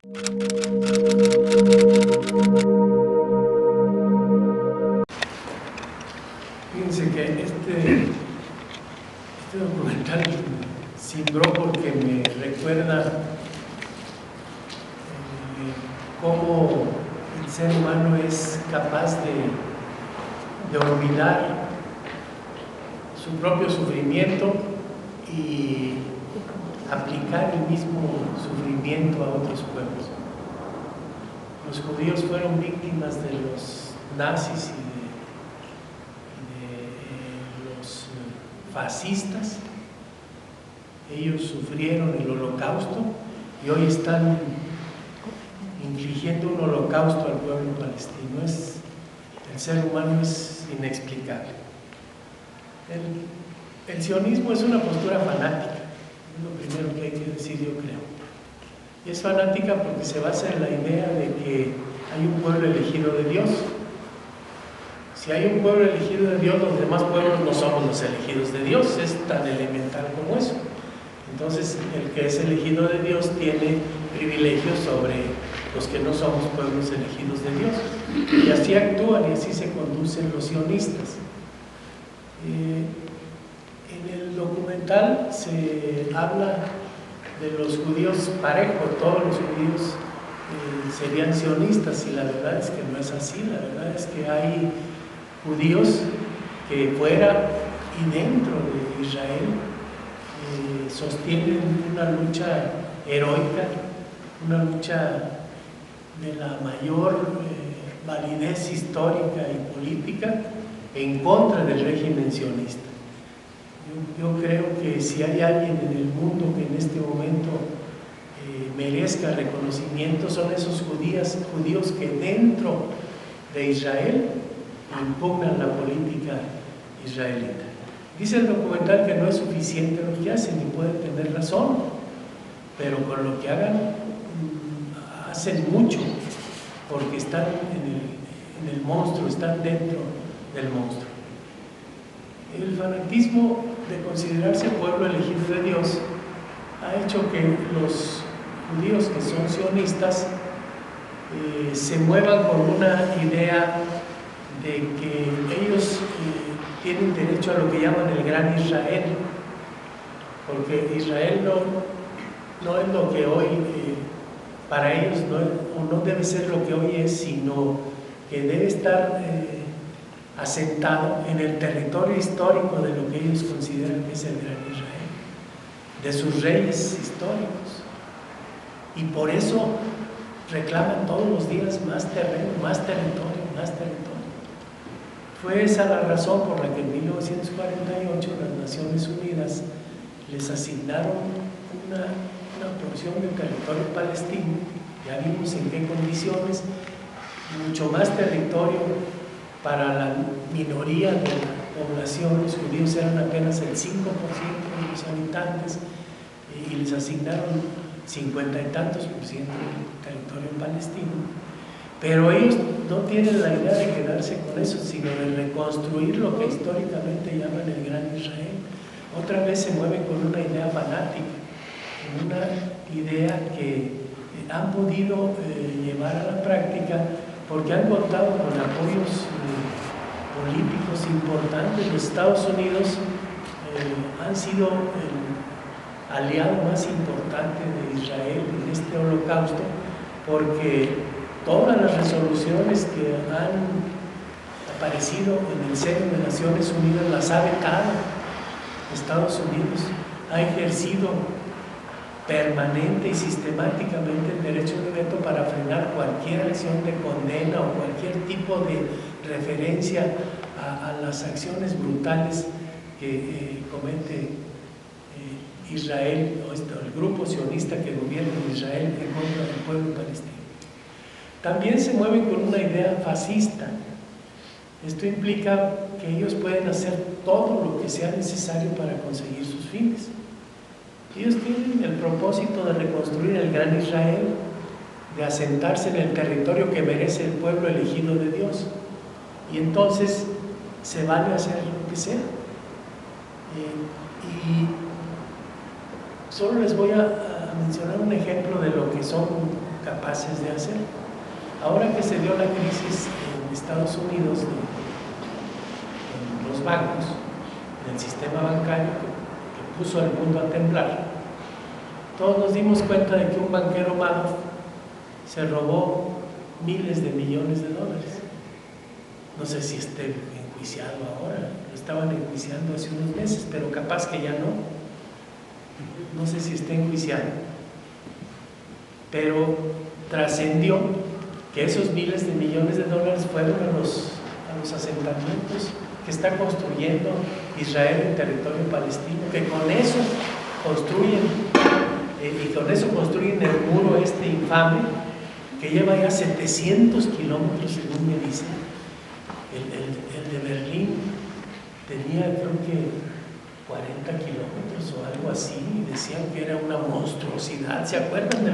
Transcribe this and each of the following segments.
Fíjense que este documental cimbró porque me recuerda cómo el ser humano es capaz de olvidar su propio sufrimiento y aplicar el mismo sufrimiento a otros pueblos. Los judíos fueron víctimas de los nazis y de los fascistas. Ellos sufrieron el holocausto y hoy están infligiendo un holocausto al pueblo palestino. El ser humano es inexplicable. El sionismo es una postura fanática, es lo primero que hay que decir, yo creo. Y es fanática porque se basa en la idea de que hay un pueblo elegido de Dios. Si hay un pueblo elegido de Dios, los demás pueblos no somos los elegidos de Dios, es tan elemental como eso. Entonces, el que es elegido de Dios tiene privilegios sobre los que no somos pueblos elegidos de Dios. Y así actúan y así se conducen los sionistas. En el documental se habla de los judíos parejo, todos los judíos serían sionistas, y la verdad es que no es así. La verdad es que hay judíos que fuera y dentro de Israel sostienen una lucha heroica, una lucha de la mayor validez histórica y política en contra del régimen sionista. Yo creo que si hay alguien en el mundo que en este momento merezca reconocimiento, son esos judíos que dentro de Israel impugnan la política israelita. Dice el documental que no es suficiente lo que hacen, y pueden tener razón, pero con lo que hagan hacen mucho, porque están en el monstruo, están dentro del monstruo. El fanatismo de considerarse pueblo elegido de Dios ha hecho que los judíos que son sionistas se muevan con una idea de que ellos tienen derecho a lo que llaman el gran Israel, porque Israel no es lo que hoy para ellos no debe ser lo que hoy es, sino que debe estar asentado en el territorio histórico de lo que ellos consideran que es el gran Israel, de sus reyes históricos, y por eso reclaman todos los días más terreno, más territorio, más territorio. Fue esa la razón por la que en 1948 las Naciones Unidas les asignaron una porción del territorio palestino. Ya vimos en qué condiciones, mucho más territorio para la minoría de la población. Los judíos eran apenas el 5% de los habitantes, y les asignaron 50 y tantos por ciento del territorio palestino. Pero ellos no tienen la idea de quedarse con eso, sino de reconstruir lo que históricamente llaman el gran Israel. Otra vez se mueven con una idea fanática, una idea que han podido llevar a la práctica porque han contado con apoyos políticos importantes. Los Estados Unidos han sido el aliado más importante de Israel en este holocausto, porque todas las resoluciones que han aparecido en el seno de Naciones Unidas las ha vetado. Estados Unidos ha ejercido permanente y sistemáticamente el derecho de veto para frenar cualquier acción de condena o cualquier tipo de referencia a las acciones brutales que comete Israel, o el grupo sionista que gobierna en Israel en contra del pueblo palestino. También se mueven con una idea fascista. Esto implica que ellos pueden hacer todo lo que sea necesario para conseguir sus fines. Ellos tienen el propósito de reconstruir el gran Israel, de asentarse en el territorio que merece el pueblo elegido de Dios. Y entonces se vale hacer lo que sea. Y solo les voy a mencionar un ejemplo de lo que son capaces de hacer. Ahora que se dio la crisis en Estados Unidos, en los bancos, en el sistema bancario que puso al mundo a temblar, todos nos dimos cuenta de que un banquero Madoff se robó miles de millones de dólares. No sé si esté enjuiciado ahora, lo estaban enjuiciando hace unos meses, pero capaz que ya no. No sé si esté enjuiciado. Pero trascendió que esos miles de millones de dólares fueron a los asentamientos que está construyendo Israel en territorio palestino, que con eso construyen el muro este infame que lleva ya 700 kilómetros, según me dicen. El de Berlín tenía, creo que 40 kilómetros o algo así, y decían que era una monstruosidad. ¿Se acuerdan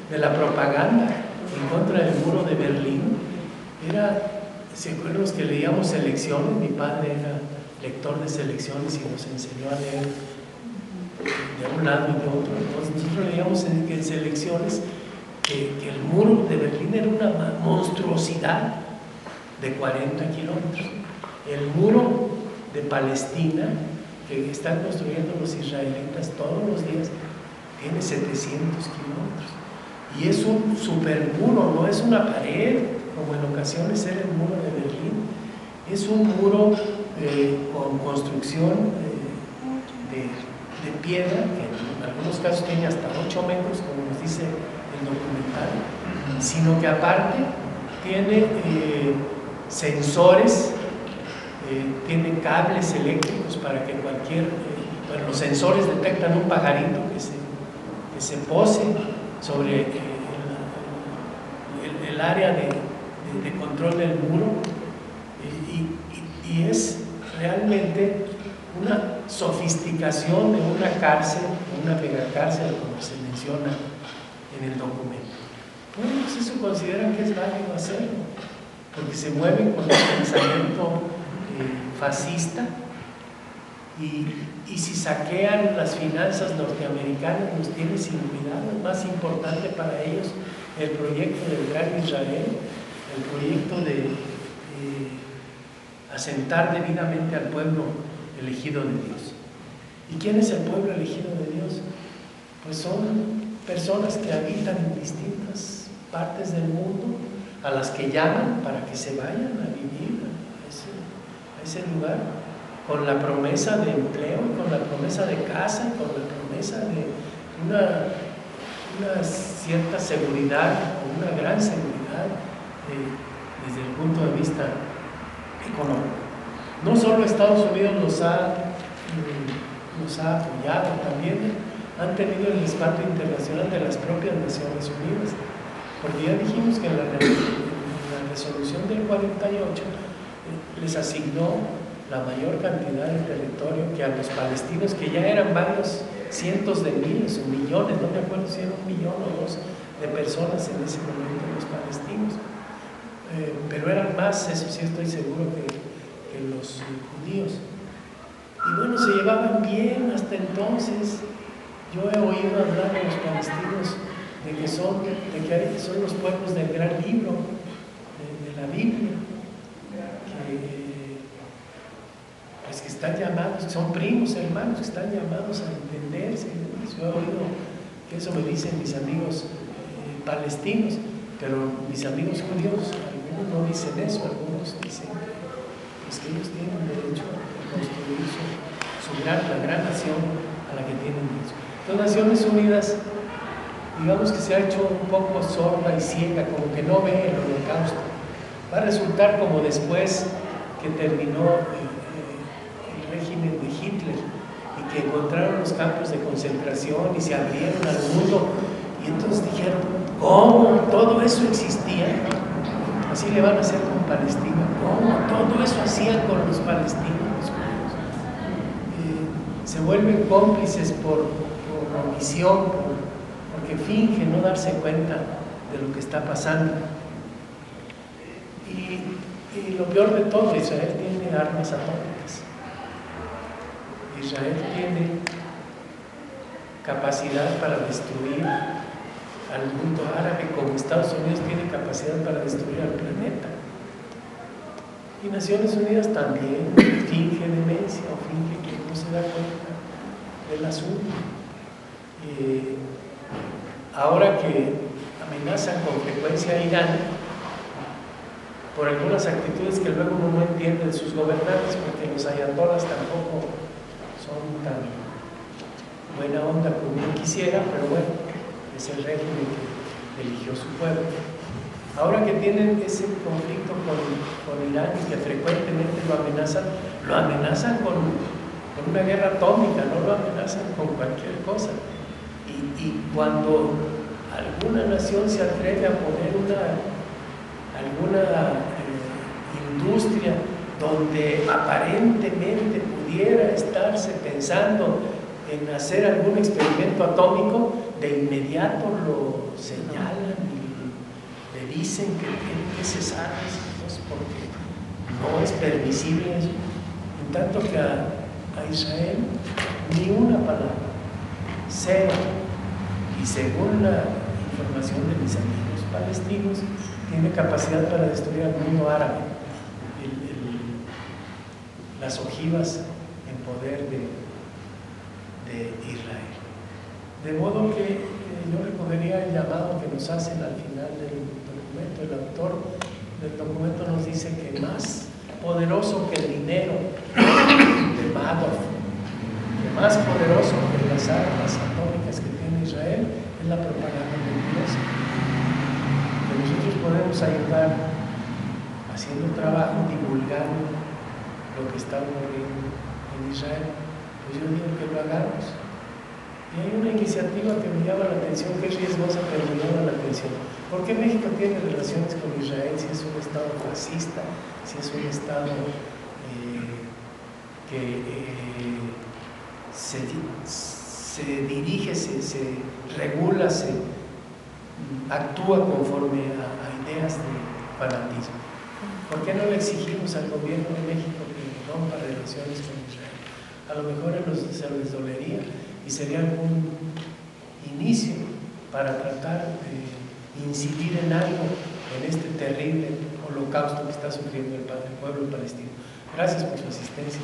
de la propaganda en contra del muro de Berlín? ¿Se acuerdan los que leíamos Selecciones? Mi padre era lector de Selecciones y nos enseñó a leer de un lado y de otro. Entonces nosotros leíamos en Selecciones que el muro de Berlín era una monstruosidad de 40 kilómetros. El muro de Palestina que están construyendo los israelitas todos los días tiene 700 kilómetros. Y es un supermuro, no es una pared, como en ocasiones era el muro de Berlín. Es un muro con construcción de piedra, que en algunos casos tiene hasta 8 metros, como nos dice el documental, sino que aparte tiene sensores, tiene cables eléctricos para que los sensores detectan un pajarito que se pose sobre el área de control del muro, y es realmente una sofisticación de una cárcel, una megacárcel, como se menciona en el documento. Bueno, pues eso consideran que es válido hacerlo, porque se mueven con el pensamiento fascista, y si saquean las finanzas norteamericanas, los tienen sin cuidado. Es más importante para ellos el proyecto del Gran Israel, el proyecto de asentar debidamente al pueblo elegido de Dios. ¿Y quién es el pueblo elegido de Dios? Pues son personas que habitan en distintas partes del mundo, a las que llaman para que se vayan a vivir a ese lugar, con la promesa de empleo, con la promesa de casa, con la promesa de una cierta seguridad, una gran seguridad desde el punto de vista económico. No solo Estados Unidos los ha apoyado, también han tenido el respaldo internacional de las propias Naciones Unidas, porque ya dijimos que en la resolución del 48 les asignó la mayor cantidad de territorio que a los palestinos, que ya eran varios cientos de miles o millones, no me acuerdo si era 1 millón o 2 de personas en ese momento los palestinos, pero eran más, eso sí estoy seguro, que los judíos. Y bueno, se llevaban bien hasta entonces. Yo he oído hablar de los palestinos de que son los pueblos del gran libro de la Biblia, que están llamados, son primos hermanos, que están llamados a entenderse. Yo he oído que eso me dicen mis amigos palestinos, pero mis amigos judíos, algunos no dicen eso, algunos dicen pues que ellos tienen derecho a construir la gran nación a la que tienen derecho. Las Naciones Unidas, digamos que se ha hecho un poco sorda y ciega, como que no ve el holocausto. Va a resultar como después que terminó el régimen de Hitler y que encontraron los campos de concentración y se abrieron al mundo, y entonces dijeron, ¿cómo? ¿Todo eso existía? Así le van a hacer con Palestina. ¿Cómo? Todo eso hacían con los palestinos. Se vuelven cómplices por omisión, porque fingen no darse cuenta de lo que está pasando. Y lo peor de todo, Israel tiene armas atómicas. Israel tiene capacidad para destruir al mundo árabe como Estados Unidos tiene capacidad para destruir al planeta. Y Naciones Unidas también finge demencia o finge que no se da cuenta del asunto. Ahora que amenazan con frecuencia a Irán por algunas actitudes que luego uno no entiende de sus gobernantes, porque los ayatolas tampoco son tan buena onda como uno quisiera, pero bueno, es el régimen que eligió su pueblo. Ahora que tienen ese conflicto con Irán y que frecuentemente lo amenazan con una guerra atómica, no lo amenazan con cualquier cosa. Y cuando alguna nación se atreve a poner alguna industria donde aparentemente pudiera estarse pensando en hacer algún experimento atómico, de inmediato lo señalan y le dicen que tiene que cesar esas cosas porque no es permisible eso. En tanto que a Israel ni una palabra, cero. Y según la información de mis amigos palestinos, tiene capacidad para destruir al mundo árabe, las ojivas en poder de Israel. De modo que yo recogería el llamado que nos hacen al final del documento. El autor del documento nos dice que más poderoso que el dinero de Madoff, que más poderoso que las armas atómicas que tiene Israel, es la propaganda mentirosa. Que nosotros podemos ayudar haciendo trabajo, divulgando lo que está ocurriendo en Israel. Pues yo digo que lo hagamos. Y hay una iniciativa que me llama la atención, que es riesgosa, pero me llama la atención. ¿Por qué México tiene relaciones con Israel si es un Estado fascista, si es un Estado que se dirige, se regula, se actúa conforme a ideas de fanatismo? ¿Por qué no le exigimos al gobierno de México que rompa relaciones con Israel? A lo mejor se les dolería y sería un inicio para tratar de incidir en algo en este terrible holocausto que está sufriendo el pueblo palestino. Gracias por su asistencia.